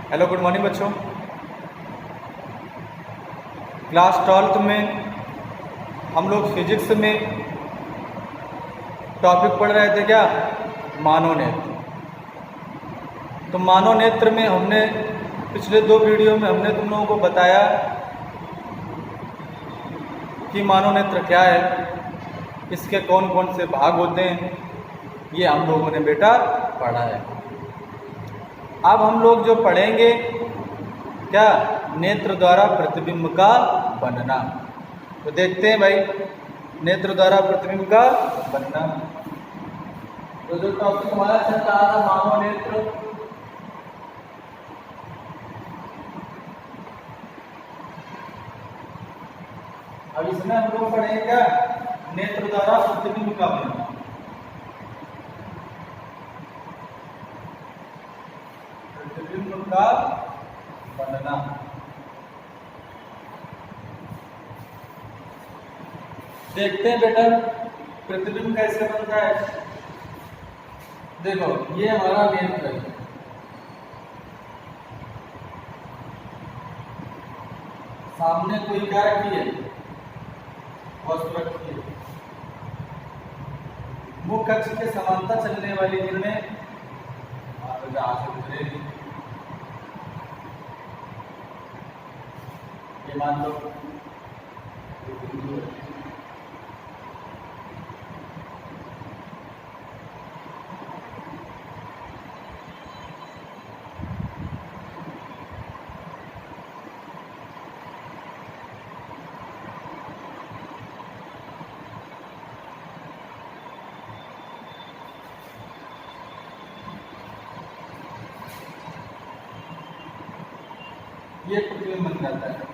Hello, good morning बच्चों। Class 12th में हम लोग फिजिक्स में टॉपिक पढ़ रहे थे क्या, मानवनेत्र। तो मानवनेत्र में हमने पिछले 2 वीडियो में हमने तुम लोगों को बताया कि मानवनेत्र क्या है, इसके कौन कौन से भाग होते हैं, ये हम लोगों ने बेटा पढ़ा है। अब हम लोग जो पढ़ेंगे क्या, नेत्र द्वारा प्रतिबिंब का बनना। तो देखते हैं भाई, नेत्र द्वारा प्रतिबिंब का बनना। तो जो टॉपिक हमारा चल रहा था मानव नेत्र, अब इसमें हम लोग पढ़ेंगे क्या, नेत्र द्वारा प्रतिबिंब का बनना। प्रतिबिंब का बनना। देखते हैं बेटा प्रतिबिंब कैसे बनता है। देखो ये हमारा नेत्र है, सामने कोई क्या रखी है, वस्तु रखी है। मुख्य अक्ष के समांतर चलने वाली किरणें जहां से गुजरेगी, ये मान लो ये प्रतिबिंब बन जाता है।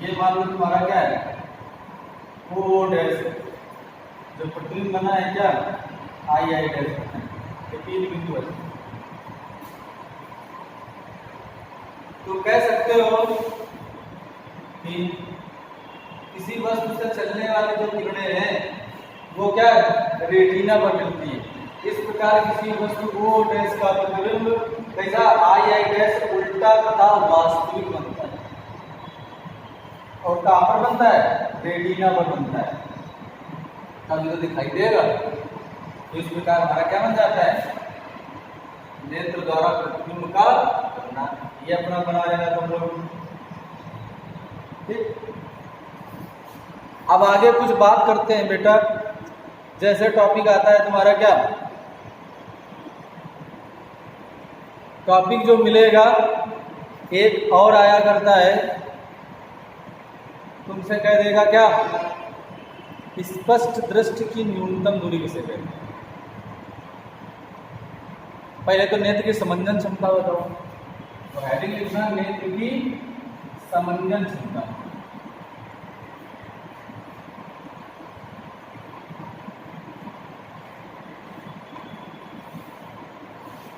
ये मान लो तुम्हारा क्या है, ओ डैश। जो प्रतिबिंब बना है क्या, आई आई डैश बना है, ये 3 बिंदु है। तो कह सकते हो कि किसी वस्तु से चलने वाली जो किरणें हैं वो क्या रेटिना पर मिलती है। इस प्रकार किसी वस्तु ओ डैश का प्रतिबिंब कैसा, आई आई डैश उल्टा तथा वास्तविक बनता है। और कहाँ पर बनता है, रेटिना पर बनता है, तभी तो दिखाई देगा। इस प्रकार हमारा क्या बन जाता है, नेत्र द्वारा प्रतिबिंब का बनना। ये अपना बना लेना तुम लोग, ठीक। अब आगे कुछ बात करते हैं बेटा। जैसे टॉपिक आता है तुम्हारा क्या, टॉपिक जो मिलेगा एक और आया करता है, तुमसे कह देगा क्या, स्पष्ट दृष्टि की न्यूनतम दूरी किसे कहते हैं। पहले तो नेत्र की समंजन क्षमता बताओ, तो हेडिंग लिखना नेत्र की समंजन क्षमता।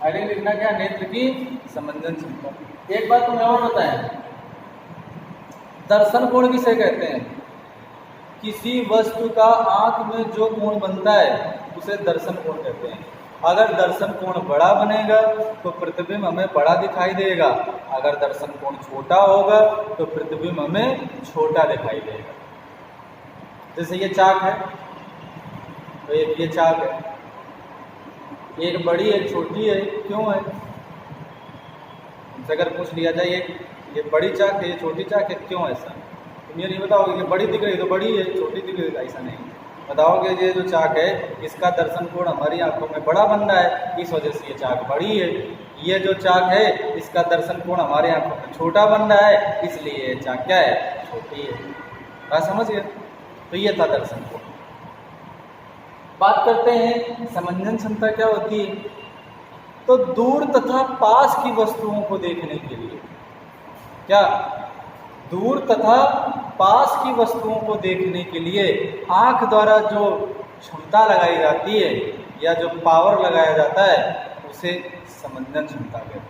हेडिंग लिखना क्या, नेत्र की समंजन क्षमता। एक बात तुम्हें और बताएं, दर्शन कोण किसे कहते हैं। किसी वस्तु का आंख में जो कोण बनता है उसे दर्शन कोण कहते हैं। अगर दर्शन कोण बड़ा बनेगा तो प्रतिबिंब हमें बड़ा दिखाई देगा, अगर दर्शन कोण छोटा होगा तो प्रतिबिंब हमें छोटा दिखाई देगा। जैसे ये चाक है, तो ये चाक है, एक बड़ी है छोटी है, क्यों है। अगर पूछ लिया जाए ये बड़ी चाक है, ये छोटी चाक है, क्यों ऐसा, तुम ये नहीं बताओगे कि बड़ी दिख रही तो बड़ी है, छोटी दिख रही, ऐसा नहीं बताओगे। ये जो चाक है इसका दर्शन कोण हमारी आंखों में बड़ा बन रहा है, इस वजह से ये चाक बड़ी है। ये जो चाक है इसका दर्शन कोण हमारे आंखों में छोटा बन रहा है, इसलिए ये चाक क्या है, छोटी है। बात समझ गए। तो ये था दर्शन कोण। बात करते हैं समंजन क्षमता क्या होती है। तो दूर तथा पास की वस्तुओं को देखने के लिए क्या, दूर तथा पास की वस्तुओं को देखने के लिए आंख द्वारा जो क्षमता लगाई जाती है या जो पावर लगाया जाता है उसे समंजन क्षमता कहते हैं।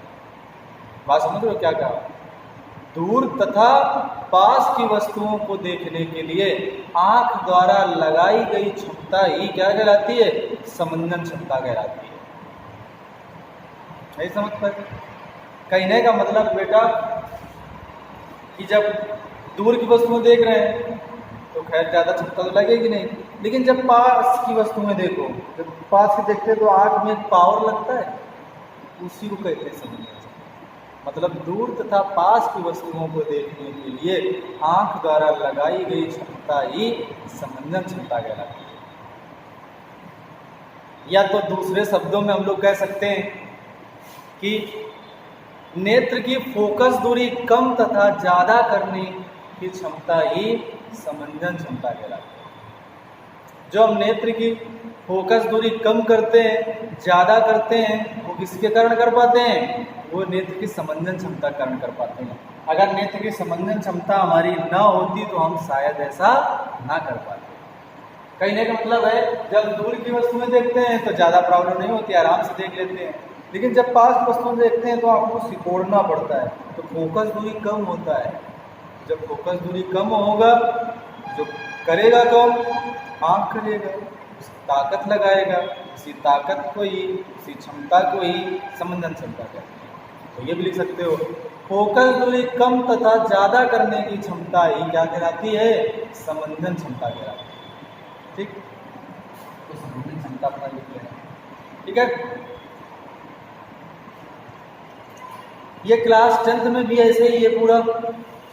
बात समझ रहे हो क्या कहा, दूर तथा पास की वस्तुओं को देखने के लिए आंख द्वारा लगाई गई क्षमता ही क्या कहलाती है, समंजन क्षमता कहलाती है। नहीं समझ पाए। कहने का मतलब बेटा कि जब दूर की वस्तुएं देख रहे हैं तो खैर ज़्यादा क्षमता तो लगेगी नहीं, लेकिन जब पास की वस्तुएं देखो, जब पास की देखते हैं तो आँख में एक पावर लगता है, उसी को कहते हैं समंजन। मतलब दूर तथा पास की वस्तुओं को देखने के लिए आँख द्वारा लगाई गई क्षमता ही समंजन क्षमता कहलाती है। या तो दूसरे शब्दों में हम लोग कह सकते हैं कि नेत्र की फोकस दूरी कम तथा ज़्यादा करने की क्षमता ही समंजन क्षमता कहलाती है। जो हम नेत्र की फोकस दूरी कम करते हैं, ज़्यादा करते हैं, वो किसके कारण कर पाते हैं? वो नेत्र की समंजन क्षमता कारण कर पाते हैं। अगर नेत्र की समंजन क्षमता हमारी ना होती तो हम शायद ऐसा ना कर पाते। कहने का मतलब है जब दूर की वस्तुएं देखते हैं तो ज़्यादा प्रॉब्लम नहीं होती, आराम से देख लेते हैं, लेकिन जब पास वस्तुएं देखते हैं तो आपको सिकोड़ना पड़ता है, तो फोकस दूरी कम होता है। जब फोकस दूरी कम होगा, जो करेगा कौन? आँख करेगा, ताकत लगाएगा, उसी ताकत को ही, उसी क्षमता को ही समंजन क्षमता कहते हैं। तो ये भी लिख सकते हो, फोकस दूरी कम तथा ज़्यादा करने की क्षमता ही क्या कहलाती है? समंजन क्षमता कहलाती है। ठीक, तो समंजन क्षमता अपना लिख लेना। ठीक है, ये क्लास 10th में भी ऐसे ही है पूरा।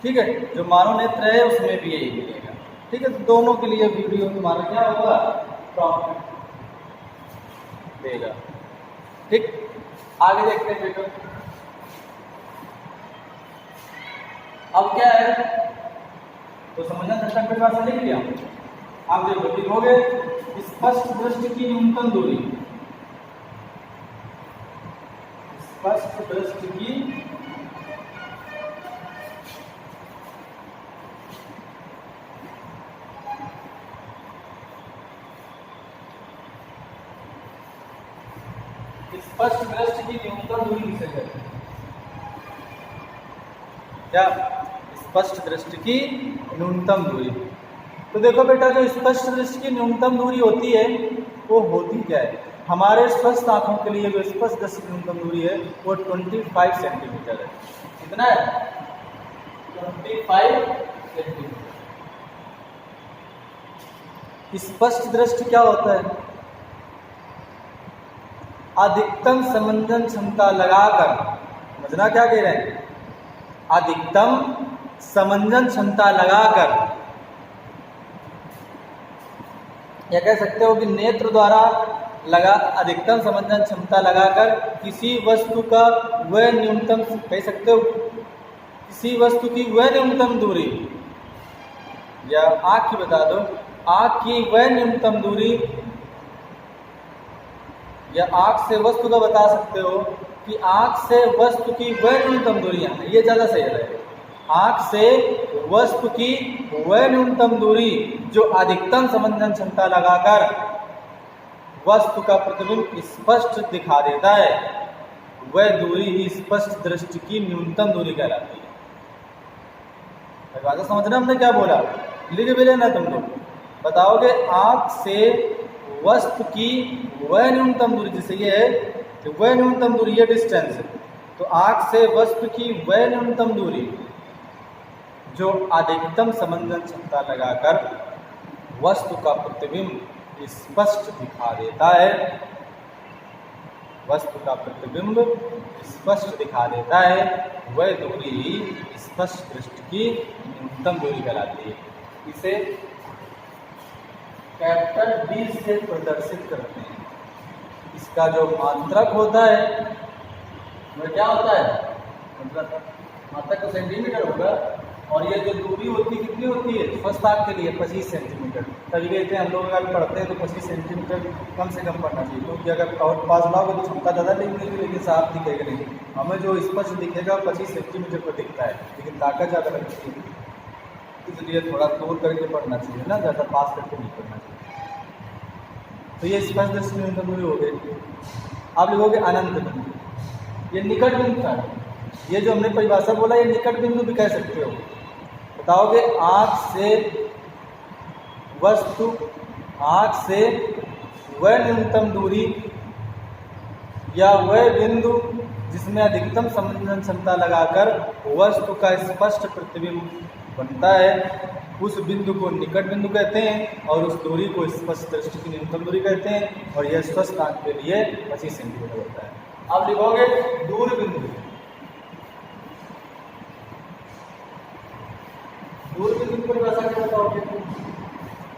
ठीक है, जो मानव नेत्र है उसमें भी यही मिलेगा। ठीक है, तो दोनों के लिए वीडियो तुम्हारा क्या होगा? प्रॉब्लम देगा। ठीक, आगे देखते हैं बेटा। अब क्या है, तो समझना चर्चा के पास लिख लिया। आप देखो, लिखोगे स्पष्ट दृष्टि की न्यूनतम दूरी, स्पष्ट दृष्टि की स्पष्ट दृष्टि की न्यूनतम दूरी किसे कहते हैं? क्या? स्पष्ट दृष्टि की न्यूनतम दूरी। तो देखो बेटा, जो स्पष्ट दृष्टि की न्यूनतम दूरी होती है वो होती क्या है? हमारे स्वस्थ आंखों के लिए जो स्पष्ट दृष्टि की न्यूनतम दूरी है वो 25 सेंटीमीटर है। कितना है? 25 सेंटीमीटर। स्पष्ट दृष्टि क्या होता है? अधिकतम समंजन क्षमता लगाकर, समझना क्या कह रहे हैं? अधिकतम समंजन क्षमता लगाकर, या कह सकते हो कि नेत्र द्वारा लगा अधिकतम समंजन क्षमता लगाकर किसी वस्तु का वह न्यूनतम, कह सकते हो किसी वस्तु की वह न्यूनतम दूरी, या आँख की बता दो, आँख की वह न्यूनतम दूरी, या आँख से वस्तु का बता सकते हो कि आँख से वस्तु की वह न्यूनतम दूरियां, ये ज़्यादा सही रहेगा। आँख से वस्तु की वह न्यूनतम दूरी जो अधिकतम समंजन क्षमता लगाकर वस्तु का प्रतिबिंब स्पष्ट दिखा देता है, वह दूरी ही स्पष्ट दृष्टि की न्यूनतम दूरी कहलाती है। बात समझना हमने क्या बोला? लिख भी लेना तुम लोग। बताओगे आँख से वस्तु की वह न्यूनतम दूरी, जैसे ये है तो वह न्यूनतम दूरी, ये डिस्टेंस है, तो आँख से वस्तु की वह न्यूनतम दूरी जो अधिकतम समंजन क्षमता लगाकर वस्तु का प्रतिबिंब स्पष्ट दिखा देता है, वस्तु का प्रतिबिंब स्पष्ट दिखा देता है, वह दूरी ही स्पष्ट दृष्टि की न्यूनतम दूरी कहलाती है। इसे कैपिटल डी से प्रदर्शित करते हैं। इसका जो मात्रक होता है वह क्या होता है? मात्रक तो सेंटीमीटर होगा, और ये जो दूरी होती है कितनी होती है? स्वस्थ आँख के लिए 25 सेंटीमीटर। तभी कहते हैं हम लोग अगर पढ़ते हैं तो 25 सेंटीमीटर कम से कम पढ़ना चाहिए, क्योंकि अगर और पास लाओगे तो क्षमता ज़्यादा नहीं, लेकिन साफ दिखेगा नहीं। हमें जो स्पष्ट दिखेगा 25 सेंटीमीटर पर दिखता है, लेकिन ताकत ज़्यादा लगती है, इसलिए थोड़ा दूर करके पढ़ना चाहिए ना, ज़्यादा पास करके नहीं पढ़ना चाहिए। तो ये स्पष्ट दृष्टि न्यूनतम दूरी हो गई। आप लिखोगे अनंत बिंदु, ये निकट बिंदु था। ये जो हमने परिभाषा बोला ये निकट बिंदु भी कह सकते हो। बताओगे आँख से वस्तु, आँख से वह न्यूनतम दूरी या वह बिंदु जिसमें अधिकतम संवेदन क्षमता लगाकर वस्तु का स्पष्ट प्रतिबिंब बनता है, उस बिंदु को निकट बिंदु कहते हैं और उस दूरी को स्पष्ट दृष्टि की न्यूनतम दूरी कहते हैं, और यह स्वस्थ आंख के लिए 25 सेंटीमीटर होता है। अब लिखोगे दूर बिंदु। दूर बिंदु पर कैसा क्या बताओगे?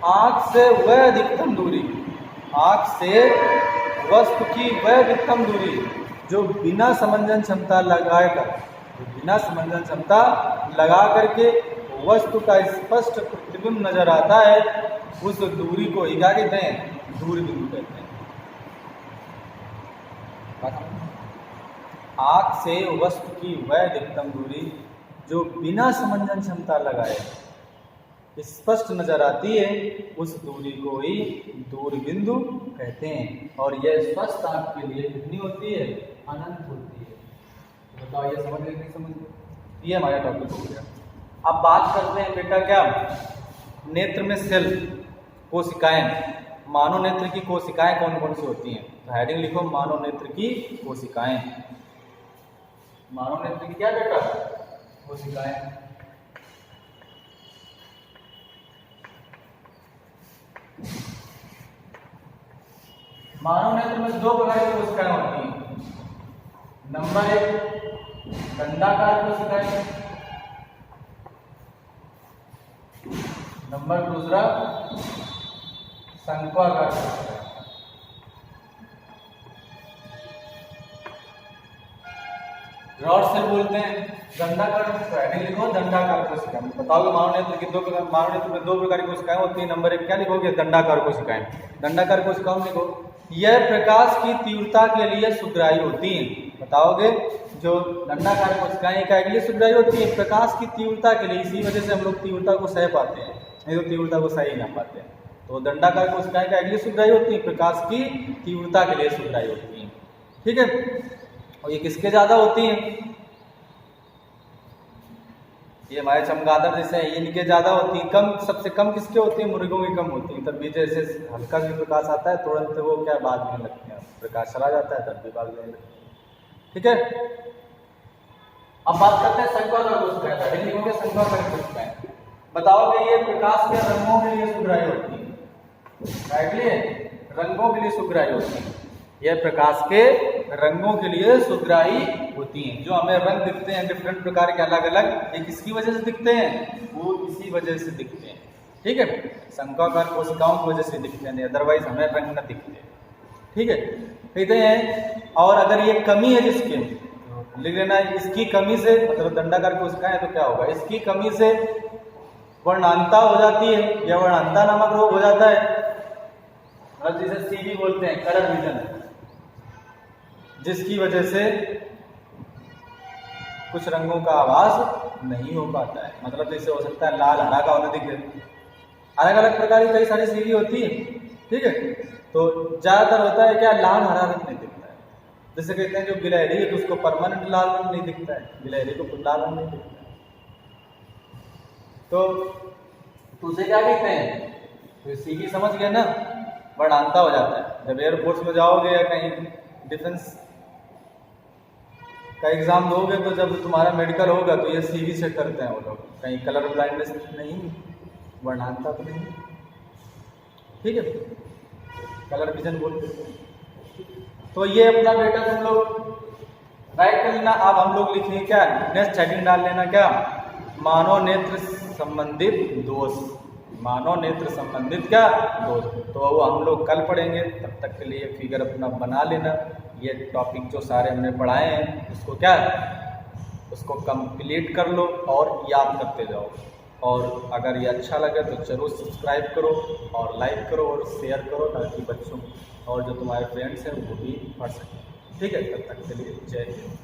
आंख से वह अधिकतम दूरी, आंख से वस्तु की वह अधिकतम दूरी जो बिना समंजन क्षमता लगा करके वस्तु का स्पष्ट प्रतिबिंब नजर आता है, उस दूरी को ही क्या कहते हैं? दूर बिंदु कहते हैं। आंख से वस्तु की वह अधिकतम दूरी जो बिना समंजन क्षमता लगाए स्पष्ट नजर आती है, उस दूरी को ही दूर बिंदु कहते हैं, और यह स्वस्थ आंख के लिए कितनी होती है? अनंत होती है। तो बताओ ये समझ गए नहीं समझ गए? ये हमारा टॉपिक हो गया। अब बात करते हैं बेटा क्या, नेत्र में सेल कोशिकाएं, मानव नेत्र की कोशिकाएं कौन कौन सी होती हैं? तो हेडिंग लिखो मानव नेत्र की कोशिकाएं। मानव नेत्र की क्या बेटा? कोशिकाएं। मानव नेत्र में दो प्रकार की कोशिकाएं होती हैं। नंबर 1 दंडाकार कोशिकाएं, नंबर 2 शंक्वाकार कोशिकाएं। रॉड से बोलते हैं दंडाकार, लिखो दंडाकार कोशिकाएं। बताओगे मानव नेत्र की मानव नेत्र में दो प्रकार की कोशिकाएं होती है। नंबर 1 क्या लिखोगे? दंडाकार कोशिकाएं। दंडाकार कोशिकाओं लिखो, यह प्रकाश की तीव्रता के लिए सुग्राही होती हैं। बताओगे जो दंडाकार कोशिकाएं क्या के लिए सुग्राही होती है? प्रकाश की तीव्रता के लिए। इसी वजह से हम लोग तीव्रता को सह पाते हैं, नहीं तो तीव्रता को सह ही ना पाते हैं। तो दंडाकार कोशिकाएं क्या के लिए सुग्राही होती है? प्रकाश की तीव्रता के लिए सुग्राही होती हैं। ठीक है, और ये किसके ज्यादा होती हैं? ये हमारे चमगादड़ जैसे हैं, इनके ज्यादा होती है। कम, सबसे कम किसके होती है? मुर्गों की कम होती है। तब भी जैसे हल्का भी प्रकाश आता है तुरंत वो क्या भागने लगते हैं, प्रकाश चला जाता है तब भी भागने लगते हैं। ठीक है, अब बात करते हैं शंक्वाकार कोशिकाएं। हेडिंग लिखोगे शंक्वाकार कोशिकाएं। बताओगे ये प्रकाश के रंगों के लिए सुग्राही होती है। रंगों के लिए सुग्राही होती है। यह प्रकाश के रंगों के लिए सुग्राही होती हैं। जो हमें रंग दिखते हैं डिफरेंट प्रकार के अलग अलग, ये किसकी वजह से दिखते हैं? वो इसी वजह से दिखते हैं। ठीक है, शंक्वाकार कोशिकाओं की वजह से दिखते हैं, अदरवाइज हमें रंग न दिखते। ठीक है, कहते हैं और अगर ये कमी है जिसके, लिख लेना इसकी कमी से, मतलब दंडाकार कोशिकाएं तो क्या होगा? इसकी कमी से वर्णांता हो जाती है या वर्णांता नामक रोग हो जाता है, मतलब जिसे सीवी बोलते हैं, कलर विजन, जिसकी वजह से कुछ रंगों का आभास नहीं हो पाता है। मतलब जैसे हो सकता है लाल हरा का उन्हें दिखे, अलग अलग प्रकार की कई सारी सीवी होती है। ठीक है, तो ज्यादातर होता है क्या? लाल हरा रंग नहीं दिखता है। जैसे कहते हैं जो गिलहरी है तो उसको परमानेंट लाल रंग नहीं दिखता है, गिलहरी को लाल रंग नहीं दिखता है। तो उसे क्या कहते हैं? तो सीवी समझ गए ना, वर्णांता हो जाता है। जब एयरफोर्स में जाओगे या कहीं डिफेंस का एग्जाम दोगे तो जब तुम्हारा मेडिकल होगा तो ये सीवी चेक करते हैं वो लोग, कहीं कलर ब्लाइंडनेस नहीं, वर्णांता तो नहीं। ठीक है, कलर विजन बोलते हैं। तो ये अपना बेटा तुम लोग राइट कर लेना। अब हम लोग लिखेंगे क्या? नेक्स्ट हेडिंग डाल लेना क्या? मानव नेत्र संबंधित दोष। मानव नेत्र संबंधित क्या? दोष। तो वो हम लोग कल पढ़ेंगे, तब तक के लिए फिगर अपना बना लेना। ये टॉपिक जो सारे हमने पढ़ाए हैं उसको क्या, उसको कंप्लीट कर लो और याद करते जाओ। और अगर ये अच्छा लगे तो ज़रूर सब्सक्राइब करो और लाइक करो और शेयर करो, ताकि बच्चों और जो तुम्हारे फ्रेंड्स हैं वो भी पढ़ सकें। ठीक है, तब तक के लिए जय हिंद।